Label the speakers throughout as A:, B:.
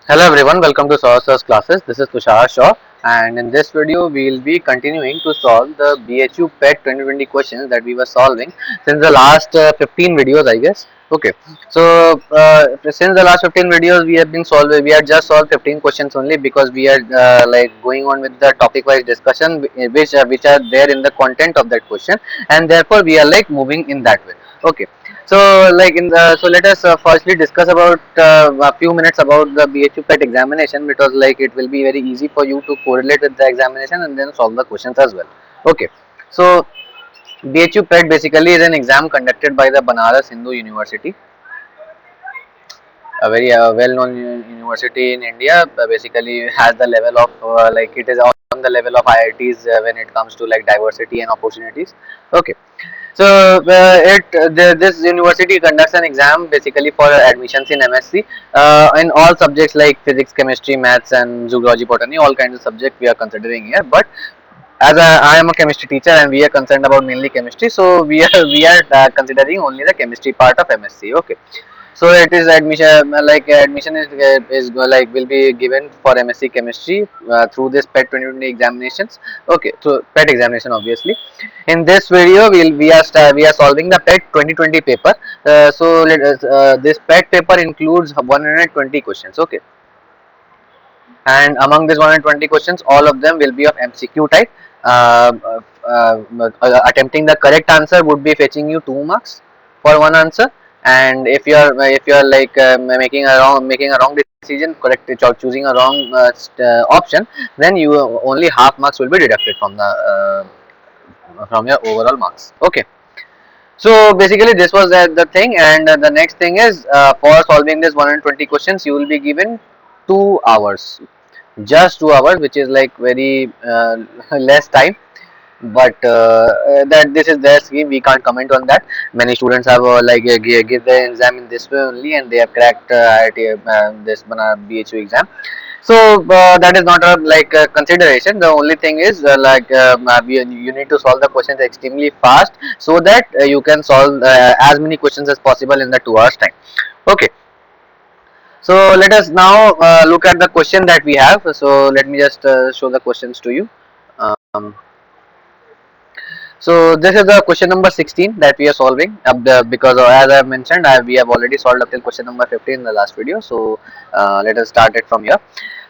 A: Hello everyone, welcome to Sir's classes. This is Tushar Shaw, and in this video we will be continuing to solve the BHU PET 2020 questions that we were solving since the last 15 videos, I guess. Okay, so since the last 15 videos we have been solving, we had just solved 15 questions only because we are like going on with the topic wise discussion which are there in the content of that question, and therefore we are like moving in that way. Okay, so let us firstly discuss about a few minutes about the BHU PET examination, because like it will be very easy for you to correlate with the examination and then solve the questions as well. Okay, so BHU PET basically is an exam conducted by the Banaras Hindu University, a very well-known university in India. Basically has the level of like it is on the level of IITs when it comes to like diversity and opportunities. Okay, so this university conducts an exam basically for admissions in MSc in all subjects like physics, chemistry, maths, and zoology, botany. All kinds of subjects we are considering here. But as I am a chemistry teacher and we are concerned about mainly chemistry, so we are considering only the chemistry part of MSc. Okay, so it is admission admission is like will be given for MSc chemistry through this PET 2020 examinations. Okay, so PET examination obviously. In this video we are solving the PET 2020 paper. So let us, this PET paper includes 120 questions. Okay, and among these 120 questions, all of them will be of MCQ type. Attempting the correct answer would be fetching you 2 marks for one answer, and if you are like making a wrong decision, choosing a wrong option, then you only half marks will be deducted from your overall marks. Okay, so basically this was the thing, and the next thing is for solving this 120 questions you will be given 2 hours, just 2 hours, which is like very less time. But that this is their scheme, we can't comment on that. Many students have give the exam in this way only, and they have cracked IIT, this BHU exam. So that is not a consideration. The only thing is you need to solve the questions extremely fast so that you can solve as many questions as possible in the 2 hours time. Okay, so let us now look at the question that we have. So let me just show the questions to you. Um, so this is the question number 16 that we are solving because as I have mentioned, we have already solved up till question number 15 in the last video. So let us start it from here.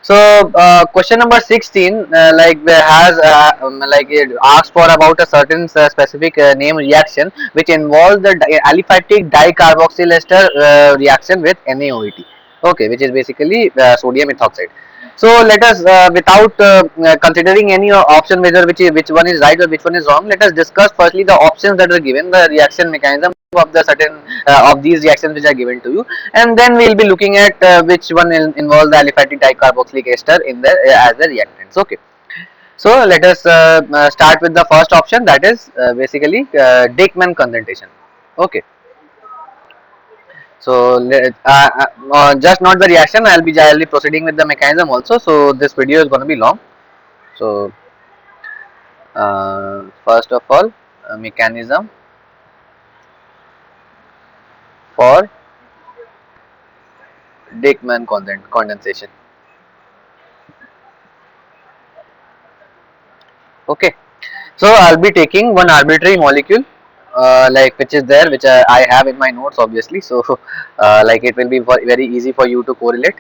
A: So question number 16 has it asks for about a certain specific name reaction which involves the aliphatic dicarboxyl ester reaction with NaOH. Okay, which is basically sodium ethoxide. So let us, without considering any option whether which one is right or which one is wrong, let us discuss firstly the options that are given, the reaction mechanism of the certain of these reactions which are given to you, and then we will be looking at which one involves the aliphatic dicarboxylic ester in the as the reactants. Okay. So let us start with the first option, that is basically Dieckmann concentration. Okay. So just not the reaction, I'll be proceeding with the mechanism also. So this video is going to be long. So first of all, mechanism for Dieckmann condensation. Okay, so I'll be taking one arbitrary molecule which is there, which I have in my notes obviously. So like it will be very easy for you to correlate.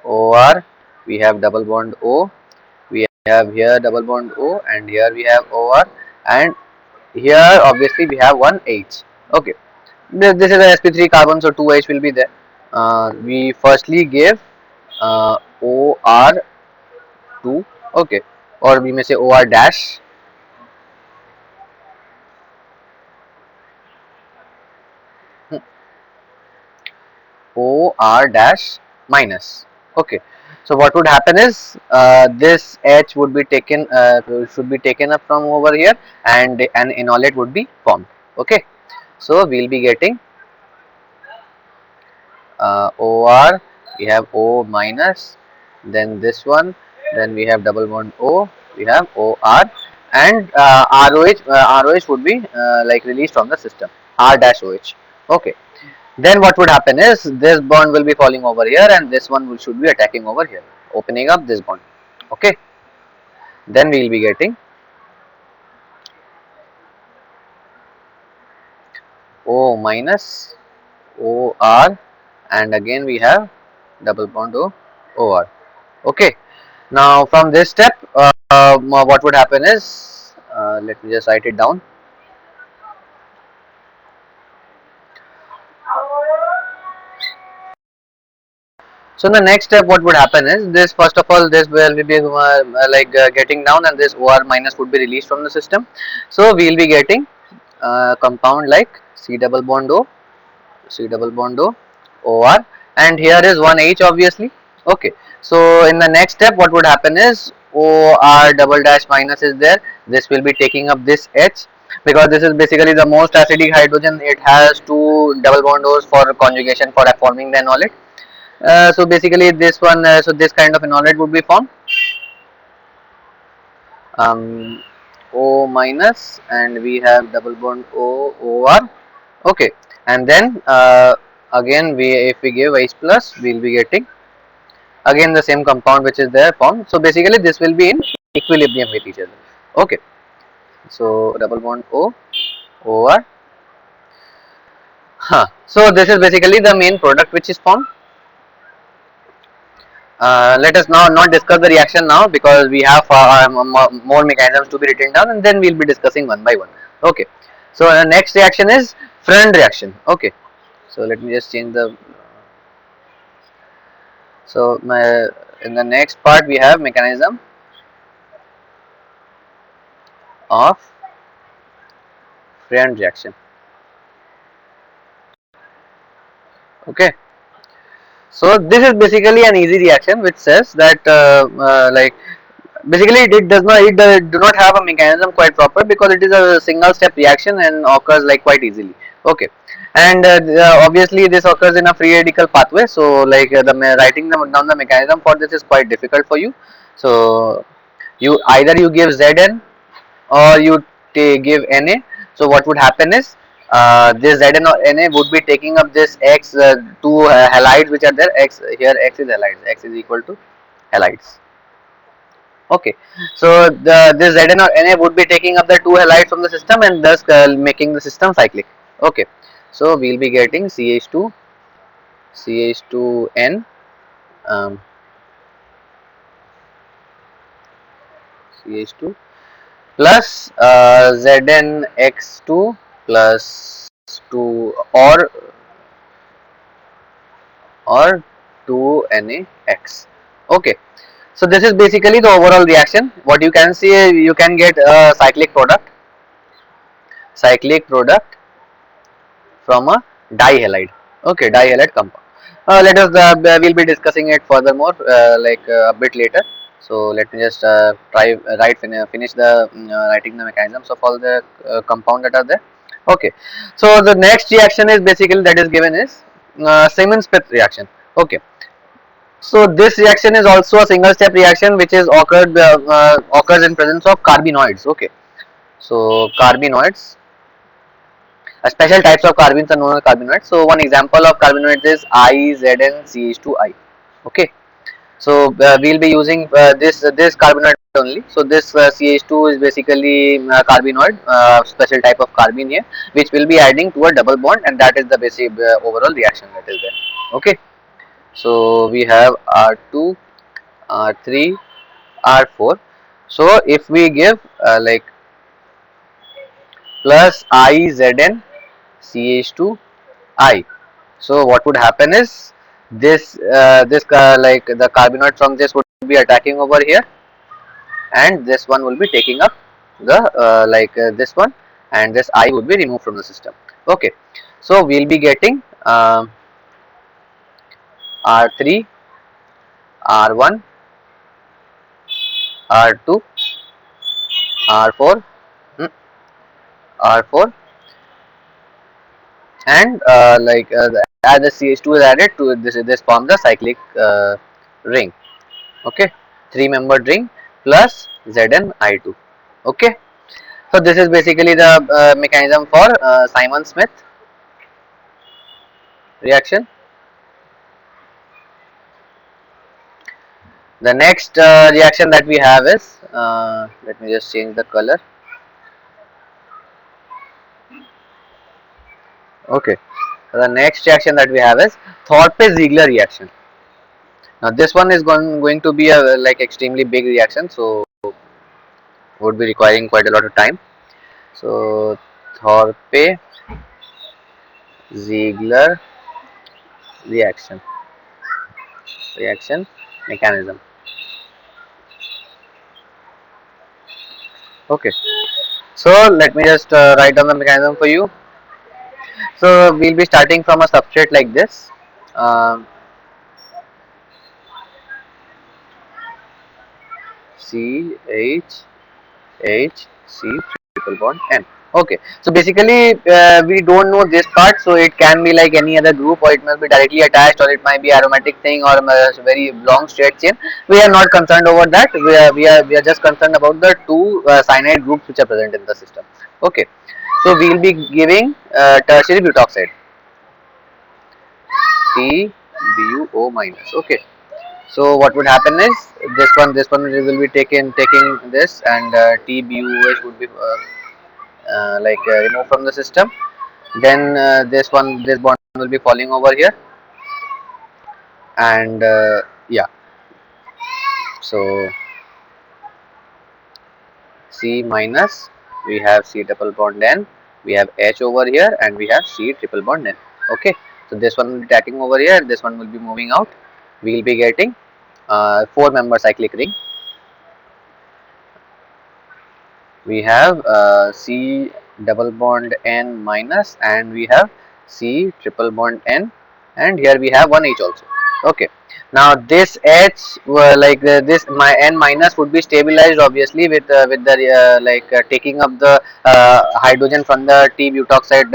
A: OR, we have double bond O, we have here double bond O, and here we have OR, and here obviously we have one H. Okay, this is a sp3 carbon, so 2H will be there. We firstly give OR2. Okay, or we may say OR dash. OR dash minus. Okay, so what would happen is this H would be taken should be taken up from over here, and an enolate would be formed. Okay, so we'll be getting OR, we have O minus, then this one, then we have double bond O, we have OR, and ROH would be like released from the system, R dash OH. Okay, then what would happen is this bond will be falling over here and this one should be attacking over here, opening up this bond. Okay, then we will be getting O minus OR, and again we have double bond OR. Okay, now from this step what would happen is let me just write it down. So in the next step what would happen is this, first of all this will be getting down and this OR minus would be released from the system. So we will be getting compound like C double bond O, C double bond O, OR, and here is one H obviously. Okay, so in the next step what would happen is OR double dash minus is there, this will be taking up this H because this is basically the most acidic hydrogen, it has two double bond O's for conjugation for forming the enolate. So basically this one, so this kind of enolate would be formed, um, O minus and we have double bond O, OR. Okay, and then again we, if we give H plus, we will be getting again the same compound which is there formed. So basically this will be in equilibrium with each other. Okay, so double bond O, OR. So this is basically the main product which is formed. Let us now not discuss the reaction now because we have more mechanisms to be written down, and then we will be discussing one by one. Okay, so the next reaction is Freund reaction. Okay, so let me just change the, so in the next part we have mechanism of Freund reaction. Okay, so this is basically an easy reaction which says that basically it does not, it do not have a mechanism quite proper because it is a single step reaction and occurs like quite easily. Okay, and obviously this occurs in a free radical pathway, so like writing down the mechanism for this is quite difficult for you. So you either you give Zn or you give Na. So what would happen is this Zn or Na would be taking up this X, two halides which are there. X here, X is halides, X is equal to halides. Okay, so this Zn or Na would be taking up the two halides from the system and thus making the system cyclic. Okay, so we'll be getting CH2, CH2N, um, CH2 plus ZnX2 plus 2 or 2NaX. Okay, so this is basically the overall reaction. What you can see, you can get a cyclic product from a dihalide. Okay, dihalide compound. Let us we'll be discussing it furthermore a bit later. So let me just finish the writing the mechanisms of all the compound that are there. Okay, so the next reaction is basically that is given is Siemens-Smith reaction. Okay, so this reaction is also a single step reaction which is occurs in presence of carbenoids. Okay, so carbenoids, special types of carbons are known as carbenoids. So one example of carbenoids is IZNCH2I. Okay, so we'll be using this carbonate only. So this CH2 is basically carbenoid, special type of carbene here, which will be adding to a double bond, and that is the basic overall reaction that is there. Okay, so we have R2, R3, R4. So if we give plus IZN CH2I, so what would happen is this like the carbenoid from this would be attacking over here, and this one will be taking up the this one, and this I would be removed from the system. Okay, so we'll be getting R3, R1, R2, R4, R4, and as the CH2 is added to this forms the cyclic ring. Okay, three membered ring plus Zni2. Okay, so this is basically the mechanism for Simon-Smith. reaction. The next reaction that we have is, let me just change the color. Okay, the next reaction that we have is Thorpe-Ziegler reaction. Now this one is going to be a like extremely big reaction, so would be requiring quite a lot of time. So Thorpe-Ziegler reaction mechanism. Okay, so let me just write down the mechanism for you. So we'll be starting from a substrate like this. Um, C H H C triple bond N. Okay, so basically we don't know this part, so it can be like any other group, or it must be directly attached, or it might be aromatic thing, or a very long straight chain. We are not concerned over that. We are just concerned about the two cyanide groups which are present in the system. Okay, so we will be giving tertiary butoxide TBuO minus. Okay, so what would happen is this one will be taking this, and TBuOH would be removed from the system. Then this bond will be falling over here, and yeah, so C minus, we have C double bond N, we have H over here, and we have C triple bond N. Okay, so this one will be tacking over here, this one will be moving out. We will be getting 4-member cyclic ring. We have C double bond N minus, and we have C triple bond N, and here we have one H also. Okay, now this H this my N minus would be stabilized obviously with the taking up the hydrogen from the T butoxide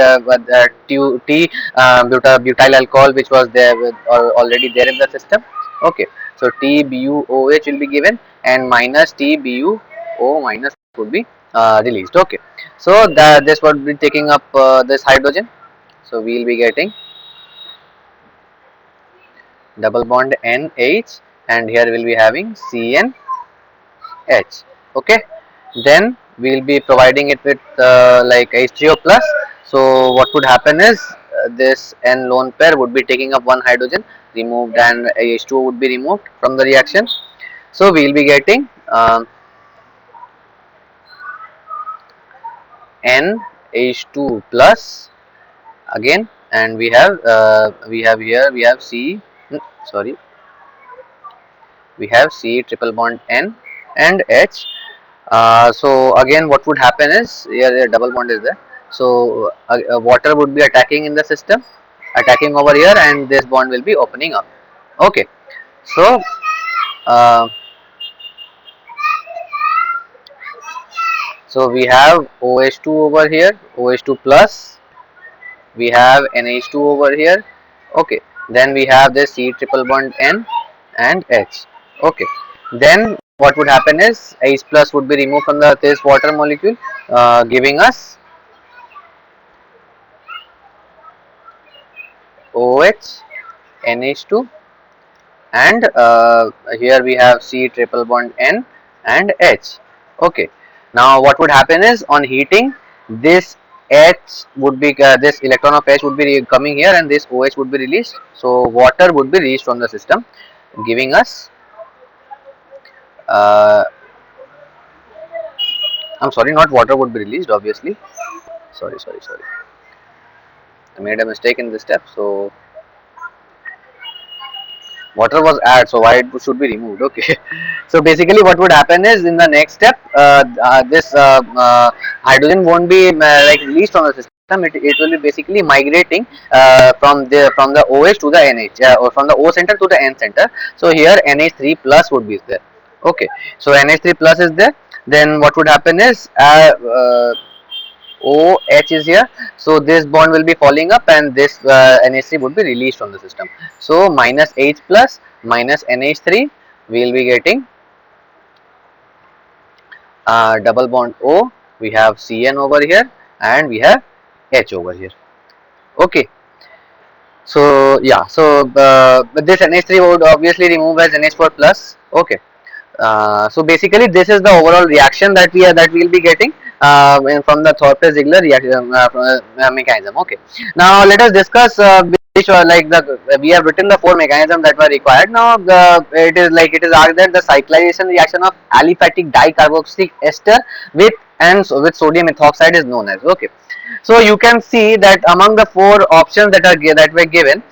A: butyl alcohol, which was there already there in the system. Okay, so TBuOH will be given, and minus TBuO minus would be released. Okay, so this would be taking up this hydrogen, so we will be getting double bond NH, and here we will be having CnH. Okay, then we will be providing it with H3O plus. So what would happen is this N lone pair would be taking up one hydrogen removed, and H2O would be removed from the reaction. So we will be getting NH2 plus again, and we have sorry we have C triple bond N and H. So again, what would happen is here a double bond is there. So water would be attacking in the system, attacking over here, and this bond will be opening up. Okay, so uh, we have OH2 over here, OH2 plus. We have NH2 over here. Okay, then we have this C triple bond N and H. Okay, then what would happen is H plus would be removed from this water molecule, giving us OH, NH2, and here we have C triple bond N and H. Okay, now what would happen is on heating, this H would be this electron of H would be coming here, and this OH would be released. So water would be released from the system, giving us uh, I'm sorry, not water would be released obviously. Sorry, I made a mistake in this step. So water was added, so why it should be removed. Okay, so basically what would happen is in the next step this hydrogen won't be released from the system. It will be basically migrating from the OH to the NH, or from the O center to the N center. So here NH3 plus would be there. Okay, so NH3 plus is there. Then what would happen is OH is here, so this bond will be falling up, and this NH3 would be released from the system. So minus H plus minus NH3, we will be getting double bond O. We have Cn over here, and we have H over here. Okay, So yeah, so but this NH3 would obviously remove as NH4 plus. Okay. So basically, this is the overall reaction that we'll be getting from the Thorpe-Ziegler reaction mechanism. Okay. Now let us discuss which were like the we have written the four mechanisms that were required. Now it is asked that the cyclization reaction of aliphatic dicarboxylic ester with with sodium ethoxide is known as. Okay. So you can see that among the four options that were given,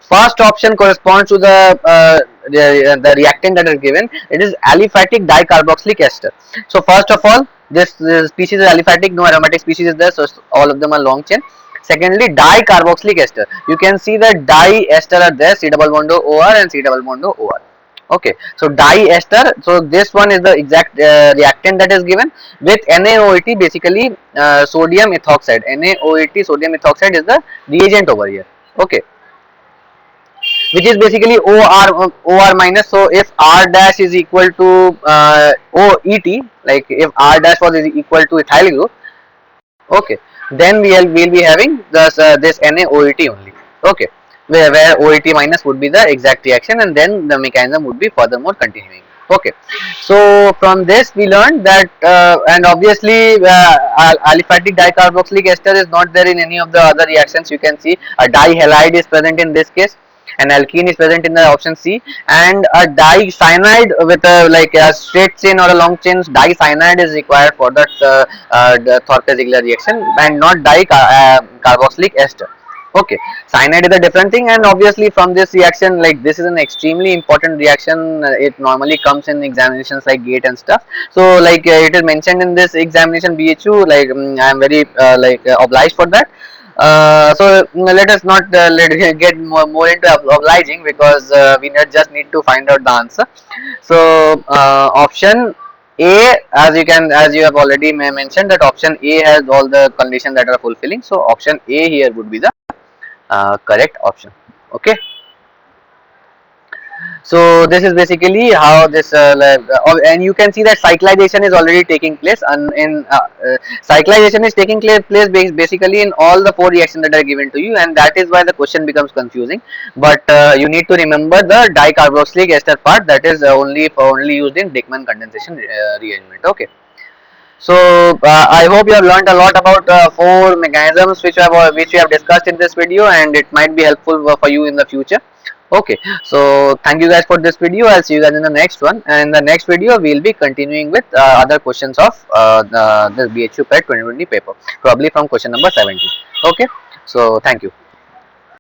A: first option corresponds to the reactant that is given. It is aliphatic dicarboxylic ester. So first of all, this species is aliphatic, no aromatic species is there, so all of them are long chain. Secondly, dicarboxylic ester. You can see that diester are there, C double bond OR and C double bond OR. Okay, so diester, so this one is the exact reactant that is given with NaOET, basically sodium ethoxide. NaOET sodium ethoxide is the reagent over here. Okay, which is basically OR minus. So if R dash is equal to OET, like if R dash was is equal to ethyl group, okay, then we'll be having this NaOET only. Okay, where OET minus would be the exact reaction, and then the mechanism would be furthermore continuing. Okay, so from this we learned that and obviously aliphatic dicarboxylic ester is not there in any of the other reactions. You can see a dihalide is present in this case, an alkene is present in the option C, and a dicyanide with a like a straight chain or a long chain dicyanide is required for that the Thorpe-Ziegler reaction, and not dicarboxylic ester. Okay, cyanide is a different thing, and obviously from this reaction, like this is an extremely important reaction. It normally comes in examinations like GATE and stuff. So like it is mentioned in this examination BHU. Like I am very obliged for that. So let us not get more into obliging, because we just need to find out the answer. So option A, as you have already mentioned, that option A has all the conditions that are fulfilling. So option A here would be the correct option. Okay. So this is basically how this and you can see that cyclization is already taking place, and in cyclization is taking place basically in all the four reactions that are given to you, and that is why the question becomes confusing. But you need to remember the dicarboxylic ester part, that is only used in Dickmann condensation rearrangement. Okay. So I hope you have learned a lot about four mechanisms which we have discussed in this video, and it might be helpful for you in the future. Okay, so thank you guys for this video. I'll see you guys in the next one, and in the next video we'll be continuing with other questions of the BHU PET 2020 paper, probably from question number 70. Okay, so thank you.